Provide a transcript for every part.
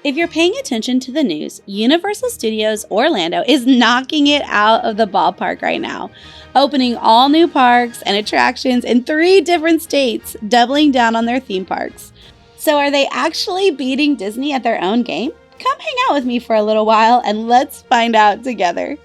If you're paying attention to the news, Universal Studios Orlando is knocking it out of the ballpark right now, opening all new parks and attractions in 3 different states, doubling down on their theme parks. So are they actually beating Disney at their own game? Come hang out with me for a little while and let's find out together.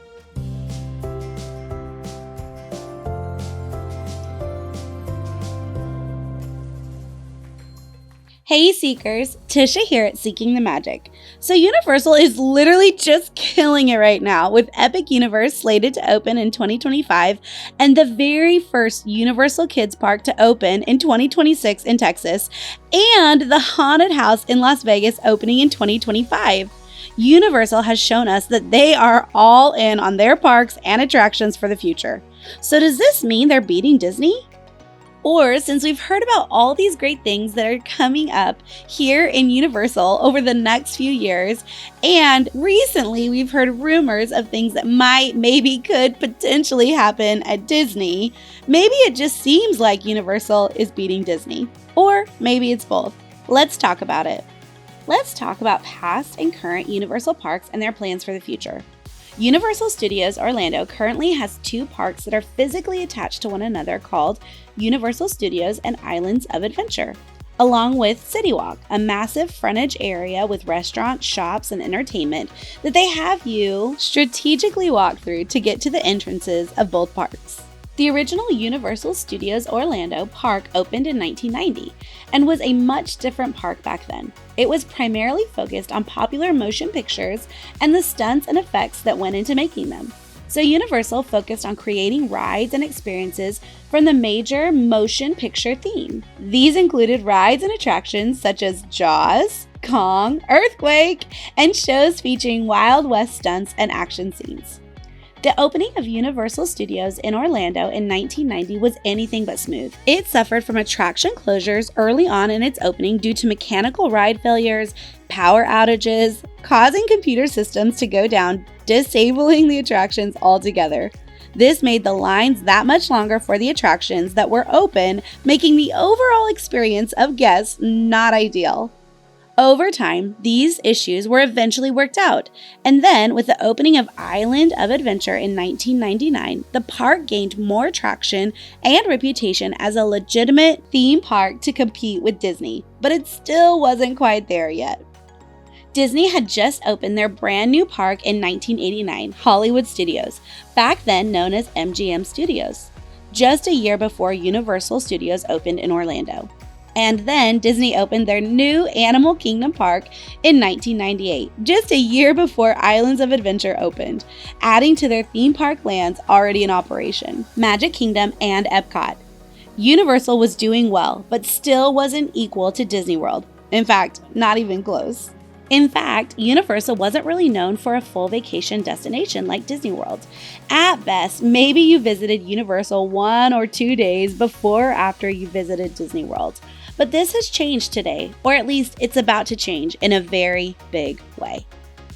Hey Seekers, Tisha here at Seeking the Magic. So Universal is literally just killing it right now with Epic Universe slated to open in 2025 and the very first Universal Kids Park to open in 2026 in Texas and the Haunted House in Las Vegas opening in 2025. Universal has shown us that they are all in on their parks and attractions for the future. So does this mean they're beating Disney? Or since we've heard about all these great things that are coming up here in Universal over the next few years, and recently we've heard rumors of things that could potentially happen at Disney, maybe it just seems like Universal is beating Disney. Or maybe it's both. Let's talk about it. Let's talk about past and current Universal parks and their plans for the future. Universal Studios Orlando currently has 2 parks that are physically attached to one another called Universal Studios and Islands of Adventure, along with City Walk, a massive frontage area with restaurants, shops, and entertainment that they have you strategically walk through to get to the entrances of both parks. The original Universal Studios Orlando park opened in 1990 and was a much different park back then. It was primarily focused on popular motion pictures and the stunts and effects that went into making them. So Universal focused on creating rides and experiences from the major motion picture theme. These included rides and attractions such as Jaws, Kong, Earthquake, and shows featuring Wild West stunts and action scenes. The opening of Universal Studios in Orlando in 1990 was anything but smooth. It suffered from attraction closures early on in its opening due to mechanical ride failures, power outages, causing computer systems to go down, disabling the attractions altogether. This made the lines that much longer for the attractions that were open, making the overall experience of guests not ideal. Over time, these issues were eventually worked out, and then with the opening of Island of Adventure in 1999, the park gained more traction and reputation as a legitimate theme park to compete with Disney, but it still wasn't quite there yet. Disney had just opened their brand new park in 1989, Hollywood Studios, back then known as MGM Studios, just a year before Universal Studios opened in Orlando. And then Disney opened their new Animal Kingdom Park in 1998, just a year before Islands of Adventure opened, adding to their theme park lands already in operation, Magic Kingdom and Epcot. Universal was doing well, but still wasn't equal to Disney World. In fact, not even close. In fact, Universal wasn't really known for a full vacation destination like Disney World. At best, maybe you visited Universal 1 or 2 days before or after you visited Disney World. But this has changed today, or at least it's about to change in a very big way.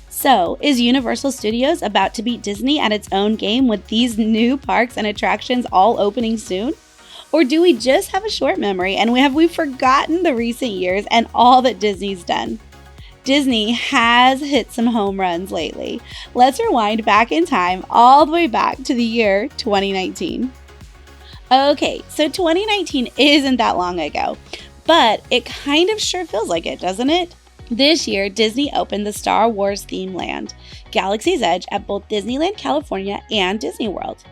So, is Universal Studios about to beat Disney at its own game with these new parks and attractions all opening soon? Or do we just have a short memory and have we forgotten the recent years and all that Disney's done? Disney has hit some home runs lately. Let's rewind back in time all the way back to the year 2019. Okay, so 2019 isn't that long ago, but it kind of sure feels like it, doesn't it? This year, Disney opened the Star Wars themed land, Galaxy's Edge, at both Disneyland California and Disney World.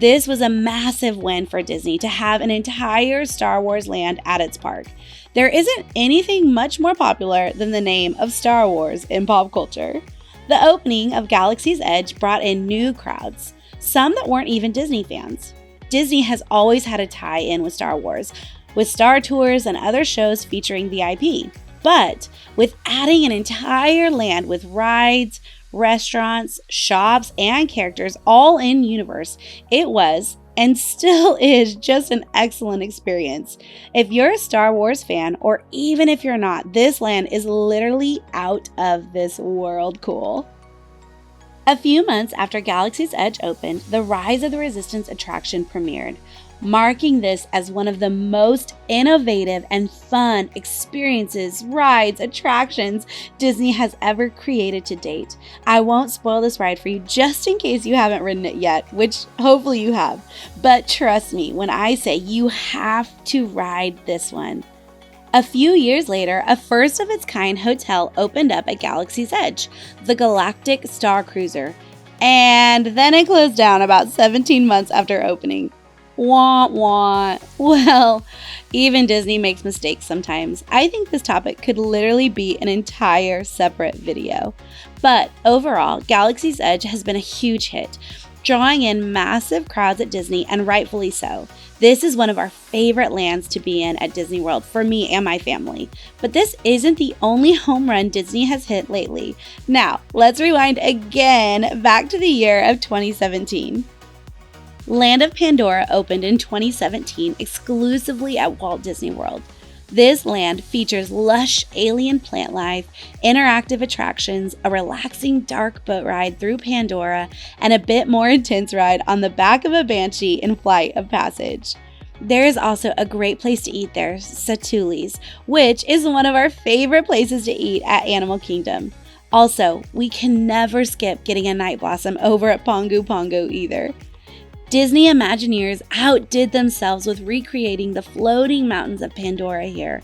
This was a massive win for Disney to have an entire Star Wars land at its park. There isn't anything much more popular than the name of Star Wars in pop culture. The opening of Galaxy's Edge brought in new crowds, some that weren't even Disney fans. Disney has always had a tie-in with Star Wars, with Star Tours and other shows featuring the IP. But with adding an entire land with rides, restaurants, shops, and characters all in universe, it was, and still is, just an excellent experience. If you're a Star Wars fan, or even if you're not, this land is literally out of this world cool. A few months after Galaxy's Edge opened, the Rise of the Resistance attraction premiered. marking this as one of the most innovative and fun experiences, rides, attractions Disney has ever created to date. I won't spoil this ride for you just in case you haven't ridden it yet, which hopefully you have. But trust me when I say you have to ride this one. A few years later, a first-of-its-kind hotel opened up at Galaxy's Edge, the Galactic Star Cruiser, and then it closed down about 17 months after opening. Wah wah. Well, even Disney makes mistakes sometimes. I think this topic could literally be an entire separate video. But overall, Galaxy's Edge has been a huge hit, drawing in massive crowds at Disney, and rightfully so. This is one of our favorite lands to be in at Disney World for me and my family. But this isn't the only home run Disney has hit lately. Now, let's rewind again back to the year of 2017. Land of Pandora opened in 2017 exclusively at Walt Disney World. This land features lush alien plant life, interactive attractions, a relaxing dark boat ride through Pandora, and a bit more intense ride on the back of a Banshee in Flight of Passage. There is also a great place to eat there, Satu'li's, which is one of our favorite places to eat at Animal Kingdom. Also, we can never skip getting a Night Blossom over at Pongu Pongu either. Disney Imagineers outdid themselves with recreating the floating mountains of Pandora here.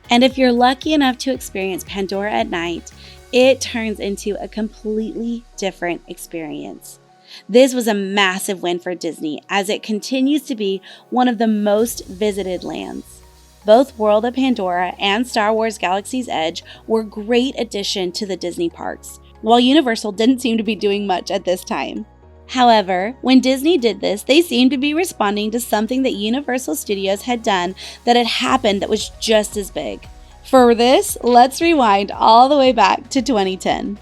And if you're lucky enough to experience Pandora at night, it turns into a completely different experience. This was a massive win for Disney as it continues to be one of the most visited lands. Both World of Pandora and Star Wars Galaxy's Edge were great addition to the Disney parks, while Universal didn't seem to be doing much at this time. However, when Disney did this, they seemed to be responding to something that Universal Studios had done that had happened that was just as big. For this, let's rewind all the way back to 2010.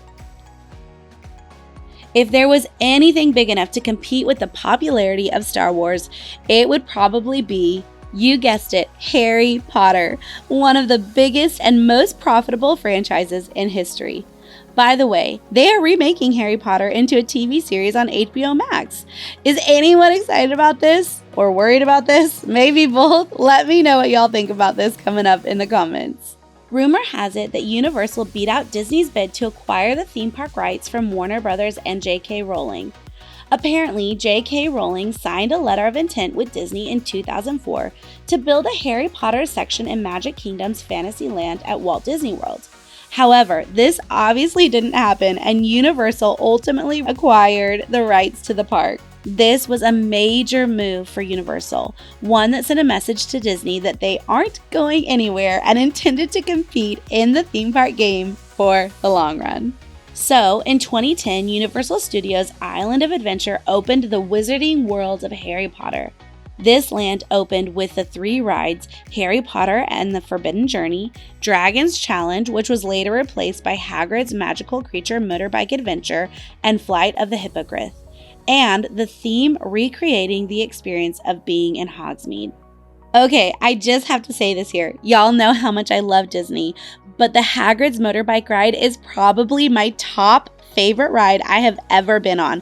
If there was anything big enough to compete with the popularity of Star Wars, it would probably be, you guessed it, Harry Potter, one of the biggest and most profitable franchises in history. By the way, they are remaking Harry Potter into a TV series on HBO Max. Is anyone excited about this? Or worried about this? Maybe both? Let me know what y'all think about this coming up in the comments. Rumor has it that Universal beat out Disney's bid to acquire the theme park rights from Warner Brothers and J.K. Rowling. Apparently, J.K. Rowling signed a letter of intent with Disney in 2004 to build a Harry Potter section in Magic Kingdom's Fantasyland at Walt Disney World. However, this obviously didn't happen, and Universal ultimately acquired the rights to the park. This was a major move for Universal, one that sent a message to Disney that they aren't going anywhere and intended to compete in the theme park game for the long run. So, in 2010, Universal Studios' Island of Adventure opened the Wizarding World of Harry Potter. This land opened with the 3 rides, Harry Potter and the Forbidden Journey, Dragon's Challenge, which was later replaced by Hagrid's Magical Creature Motorbike Adventure, and Flight of the Hippogriff, and the theme recreating the experience of being in Hogsmeade. Okay, I just have to say this here. Y'all know how much I love Disney, but the Hagrid's Motorbike ride is probably my top favorite ride I have ever been on.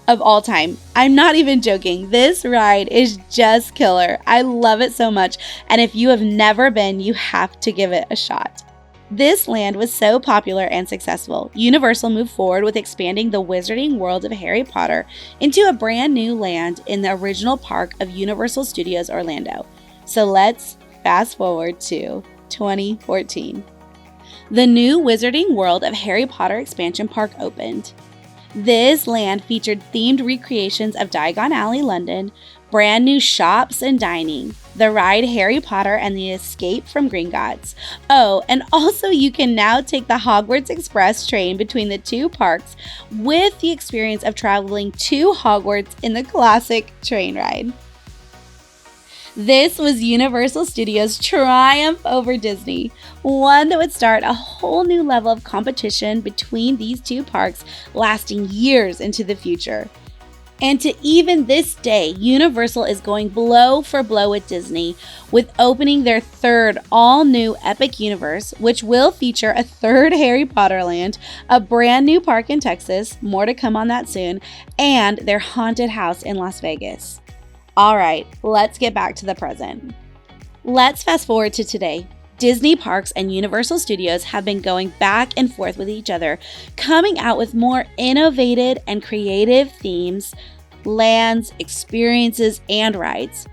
Of all time. I'm not even joking. This ride is just killer. I love it so much, and if you have never been, you have to give it a shot. This land was so popular and successful, Universal moved forward with expanding the Wizarding World of Harry Potter into a brand new land in the original park of Universal Studios Orlando. So let's fast forward to 2014. The new Wizarding World of Harry Potter expansion park opened. This land featured themed recreations of Diagon Alley, London, brand new shops and dining, the ride Harry Potter and the Escape from Gringotts. Oh, and also you can now take the Hogwarts Express train between the 2 parks with the experience of traveling to Hogwarts in the classic train ride. This was Universal Studios' triumph over Disney, one that would start a whole new level of competition between these 2 parks lasting years into the future. And to even this day, Universal is going blow for blow with Disney, with opening their 3rd all-new Epic Universe, which will feature a 3rd Harry Potter land, a brand new park in Texas, more to come on that soon, and their haunted house in Las Vegas. All right, let's get back to the present. Let's fast forward to today. Disney parks and Universal Studios have been going back and forth with each other, coming out with more innovative and creative themes, lands, experiences, and rides.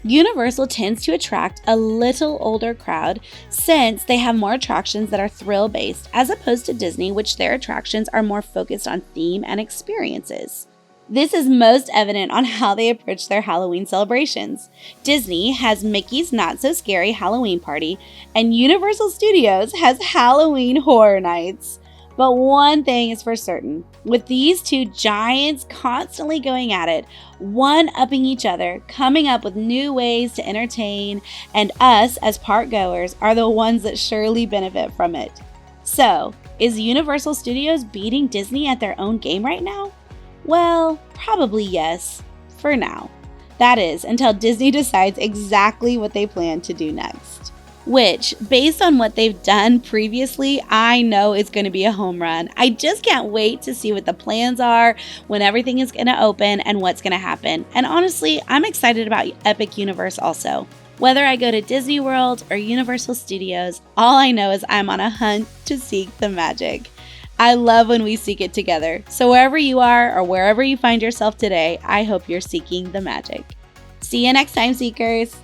Universal tends to attract a little older crowd since they have more attractions that are thrill-based, as opposed to Disney, which their attractions are more focused on theme and experiences. This is most evident on how they approach their Halloween celebrations. Disney has Mickey's Not So Scary Halloween Party, and Universal Studios has Halloween Horror Nights. But one thing is for certain, with these two giants constantly going at it, one-upping each other, coming up with new ways to entertain, and us as park goers are the ones that surely benefit from it. So, is Universal Studios beating Disney at their own game right now? Well, probably yes, for now. That is, until Disney decides exactly what they plan to do next. Which, based on what they've done previously, I know is going to be a home run. I just can't wait to see what the plans are, when everything is going to open, and what's going to happen. And honestly, I'm excited about Epic Universe also. Whether I go to Disney World or Universal Studios, all I know is I'm on a hunt to seek the magic. I love when we seek it together. So wherever you are or wherever you find yourself today, I hope you're seeking the magic. See you next time, Seekers!